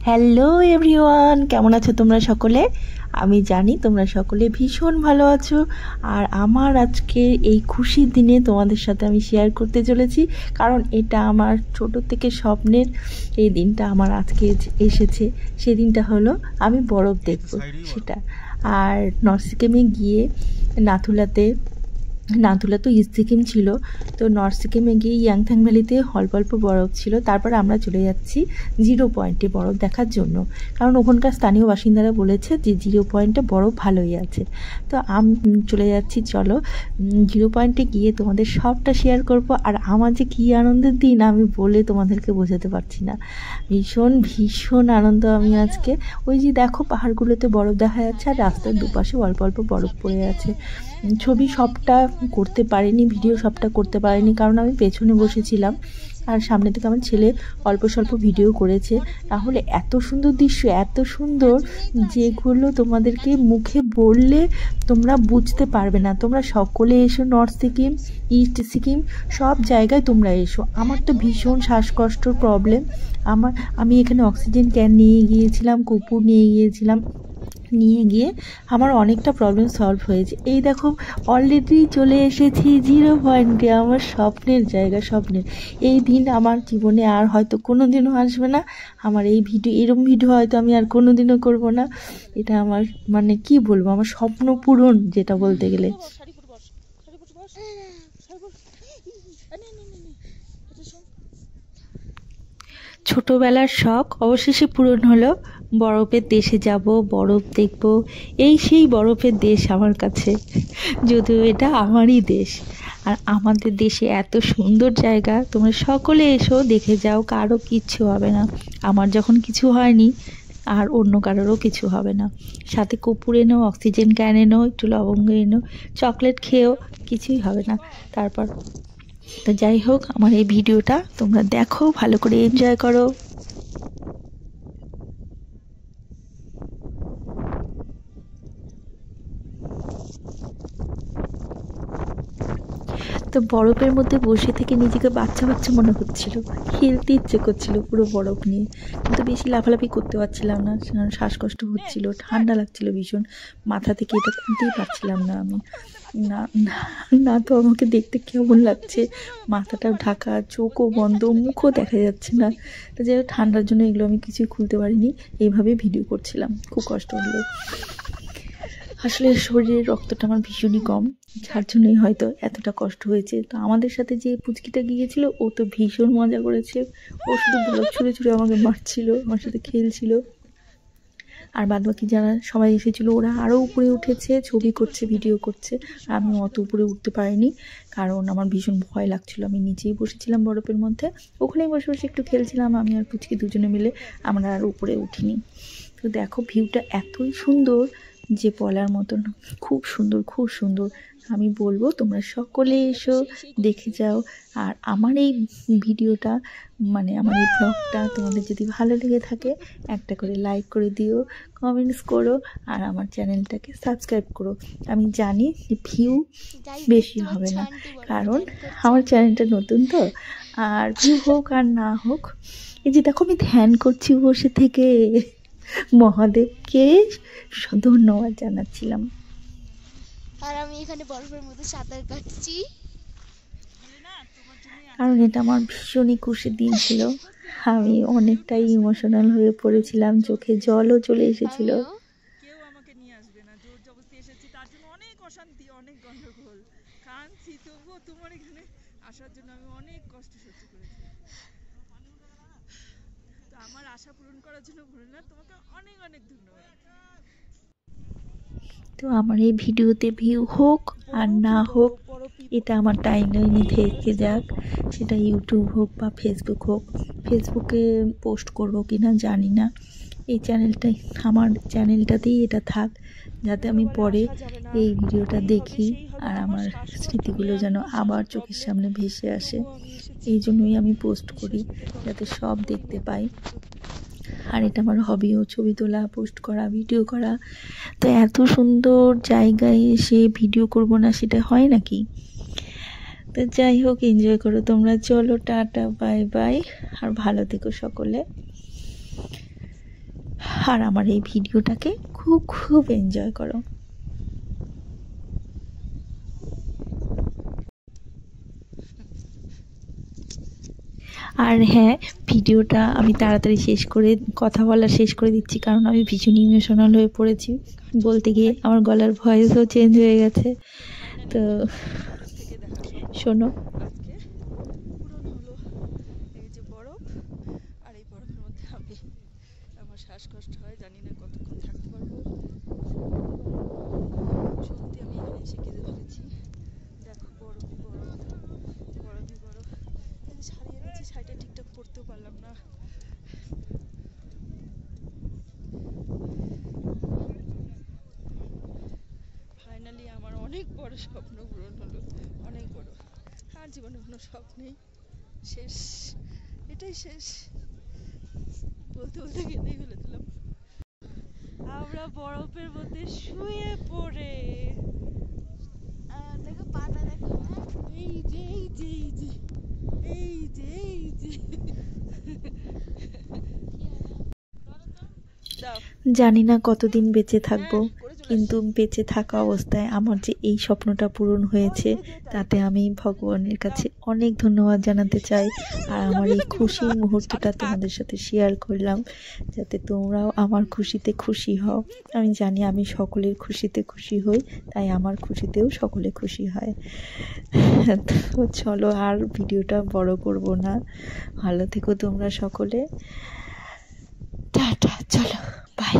Hello everyone, কেমন আছো তোমরা সকলে? আমি জানি তোমরা সকলে ভীষণ ভালো আছো। আর আমার আজকে এই খুশির দিনে তোমাদের সাথে আমি শেয়ার করতে চলেছি, কারণ এটা আমার ছোট থেকে স্বপ্নের এই দিনটা আমার আজকে এসেছে। সেই দিনটা হলো আমি বরফ দেখব সেটা। আর নর্থ সিকিমে গিয়ে নাথুলা তো ইস্ট সিকিম ছিল, তো নর্থ সিকিমে গিয়ে ইয়াংথাং ভ্যালিতে অল্প অল্প বরফ ছিল। তারপর আমরা চলে যাচ্ছি জিরো পয়েন্টে বরফ দেখার জন্য, কারণ ওখানকার স্থানীয় বাসিন্দারা বলেছে যে জিরো পয়েন্টে বরফ ভালোই আছে। তো আমি চলে যাচ্ছি, চলো জিরো পয়েন্টে গিয়ে তোমাদের সবটা শেয়ার করব। আর আমার যে কী আনন্দের দিন আমি বলে তোমাদেরকে বোঝাতে পারছি না। ভীষণ ভীষণ আনন্দ আমি আজকে। ওই যে দেখো পাহাড়গুলোতে বরফ দেখা যাচ্ছে, আর রাস্তার দুপাশে অল্প অল্প বরফ পড়ে আছে। ছবি সবটা করতে পারিনি, ভিডিও সবটা করতে পারিনি, কারণ আমি পেছনে বসেছিলাম আর সামনে থেকে আমার ছেলে অল্প স্বল্প ভিডিও করেছে। তাহলে এত সুন্দর দৃশ্য, এত সুন্দর, যেগুলো তোমাদেরকে মুখে বললে তোমরা বুঝতে পারবে না। তোমরা সকলে এসো, নর্থ সিকিম, ইস্ট সিকিম, সব জায়গায় তোমরা এসো। আমার তো ভীষণ শ্বাসকষ্টর প্রবলেম। আমি এখানে অক্সিজেন ক্যান নিয়ে গিয়েছিলাম, কর্পূর নিয়ে গিয়ে আমার অনেকটা প্রবলেম সলভ হয়েছে। এই দেখো অলরেডি চলে এসেছি জিরো পয়েন্টে, আমার স্বপ্নের জায়গা, স্বপ্নের এই দিন আমার জীবনে আর হয়তো কোনো দিনও আসবে না। আমার এরম ভিডিও হয়তো আমি আর কোনো দিনও করবো না। এটা আমার মানে কি বলবো, আমার স্বপ্ন পূরণ যেটা বলতে গেলে। ছোটোবেলার শখ অবশেষে পূরণ হলো। বরফের দেশে যাব, বরফ দেখব, এই সেই বরফের দেশ আমার কাছে। যদিও এটা আমারই দেশ। আর আমাদের দেশে এত সুন্দর জায়গা, তোমরা সকলে এসো, দেখে যাও, কারো কিচ্ছু হবে না। আমার যখন কিছু হয়নি, আর অন্য কারোরও কিছু হবে না। সাথে কর্পূর এনো, অক্সিজেন ক্যান এনো, একটু লবঙ্গ এনো, চকলেট খেয়েও কিছুই হবে না। তারপর তো যাই হোক, আমার এই ভিডিওটা তোমরা দেখো, ভালো করে এনজয় করো। তো বরফের মধ্যে বসে থেকে নিজেকে বাচ্চা বাচ্চা মনে হচ্ছিল, খেলতে ইচ্ছে করছিল পুরো বরফ নিয়ে, কিন্তু বেশি লাফালাফি করতে পারছিলাম না, শ্বাসকষ্ট হচ্ছিল, ঠান্ডা লাগছিল ভীষণ। মাথা থেকে এটা খুলতেই পারছিলাম না আমি। না না না, তো আমাকে দেখতে কেমন লাগছে, মাথাটাও ঢাকা, চোখও বন্ধ, মুখও দেখা যাচ্ছে না। তো যাই হোক, ঠান্ডার জন্য এগুলো আমি কিছুই খুলতে পারিনি, এইভাবে ভিডিও করছিলাম। খুব কষ্ট হলো, আসলে শরীরের রক্তটা আমার ভীষণই কম, যার জন্যই হয়তো এতটা কষ্ট হয়েছে। তো আমাদের সাথে যে পুচকিটা গিয়েছিল, ও তো ভীষণ মজা করেছে। ও শুধু বরফ ছুঁড়ে ছুঁড়ে আমাকে মারছিল, আমার সাথে খেলছিল। আর বাদবাকি যারা সবাই এসেছিলো, ওরা আরও উপরে উঠেছে, ছবি করছে, ভিডিও করছে। আমি অত উপরে উঠতে পারিনি, কারণ আমার ভীষণ ভয় লাগছিল। আমি নিচেই বসেছিলাম বরফের মধ্যে, ওখানেই বসে বসে একটু খেলছিলাম আমি আর পুচকি দুজনে মিলে। আমরা আর উপরে উঠিনি। তো দেখো ভিউটা এতই সুন্দর যে বলার মতন, খুব সুন্দর, খুব সুন্দর। আমি বলবো তোমরা সকলে এসো, দেখে যাও। আর আমার এই ভিডিওটা, মানে আমার এই ব্লগটা তোমাদের যদি ভালো লেগে থাকে, একটা করে লাইক করে দিও, কমেন্টস করো, আর আমার চ্যানেলটাকে সাবস্ক্রাইব করো। আমি জানি যে ভিউ বেশি হবে না, কারণ আমার চ্যানেলটা নতুন তো। আর ভিউ হোক আর না হোক, এই যে দেখো আমি ধ্যান করছি বসে থেকে, মহাদেবকে ধন্যবাদ জানাচ্ছিলাম। আর আমি এখানে বরফের মধ্যে সাঁতার কাটছি, কারণ এটা আমার ভীষণই খুশির দিন ছিল। আমি অনেকটাই ইমোশনাল হয়ে পড়েছিলাম, চোখে জলও চলে এসেছিল। কেউ আমাকে নিয়ে আসবে না, জোর জবরদস্তি এসেছি, তার জন্য অনেক অশান্তি, অনেক গন্ডগোল, কাঁদছি, তবুও তোমার এখানে আসার জন্য আমি অনেক কষ্ট সহ্য করেছি। তো আমার আশা পূরণ করার জন্য ভোলেনাথ তোমাকে অনেক অনেক ধন্যবাদ। তো আমার এই ভিডিওতে ভিউ হোক আর না হোক, এটা আমার টাইমলাইনে থেকে যাক, সেটা ইউটিউব হোক বা ফেসবুক হোক। ফেসবুকে পোস্ট করবো কি না জানি না, এই চ্যানেলটাই, আমার চ্যানেলটাতেই এটা থাক, যাতে আমি পরে এই ভিডিওটা দেখি আর আমার স্মৃতিগুলো যেন আবার চোখের সামনে ভেসে আসে। এই জন্যই আমি পোস্ট করি, যাতে সব দেখতে পাই। আর এটা আমার হবিও, ছবি তোলা, পোস্ট করা, ভিডিও করা। তো এত সুন্দর জায়গায় এসে ভিডিও করব না, সেটা হয় নাকি? তো যাই হোক, এনজয় করো তোমরা। চলো টাটা, বাই বাই, আর ভালো থেকো সকলে। আর আমার এই ভিডিওটাকে খুব খুব এনজয় করো। আর হ্যাঁ, ভিডিওটা আমি তাড়াতাড়ি কথা বলা শেষ করে দিচ্ছি, কারণ আমি ভীষণ ইমোশনাল হয়ে পড়েছি। বলতে গিয়ে আমার গলার ভয়েসও চেঞ্জ হয়ে গেছে। তো থেকে দেখা সব শোনো, আজকে পূরণ হলো। এই যে বরফ, আর এই বরফের মধ্যে আমার শ্বাসকষ্ট হয়, জানি না কতক্ষণ থাকতে পারবো। সত্যি আমি এখানে এসে কেঁদে ফেলেছি। দেখো বরফই বরফ, বরফই বরফ। এই যে শাড়ি এনেছি, শাড়িটা ঠিকঠাক পরতেও পারলাম না। ফাইনালি আমার অনেক বড় স্বপ্ন পূরণ হলো, অনেক বড়। আর জীবনে কোনো স্বপ্ন নেই, শেষ, এটাই শেষ। বলতে বলতে কেঁদেই ফেলেছিলাম। আমরা বরফের মধ্যে শুয়ে পড়ে, দেখো পাটা দেখো। এই যে এই যে এই যে এই যে এই যে দাও। জানি না কতদিন বেঁচে থাকবো, করে চলে কিন্তু বেঁচে থাকা অবস্থায় আমার যে এই স্বপ্নটা পূরণ হয়েছে, তাতে আমি ভগবানের কাছে অনেক ধন্যবাদ জানাতে চাই। আর আমার এই খুশির মুহূর্তটা তোমাদের সাথে শেয়ার করলাম, যাতে তোমরাও আমার খুশিতে খুশি হও। আমি জানি আমি সকলের খুশিতে খুশি হই, তাই আমার খুশিতেও সকলে খুশি হয়। তো চলো, আর ভিডিওটা বড় করব না। ভালো থেকো তোমরা সকলে, টাটা, চলো, বাই।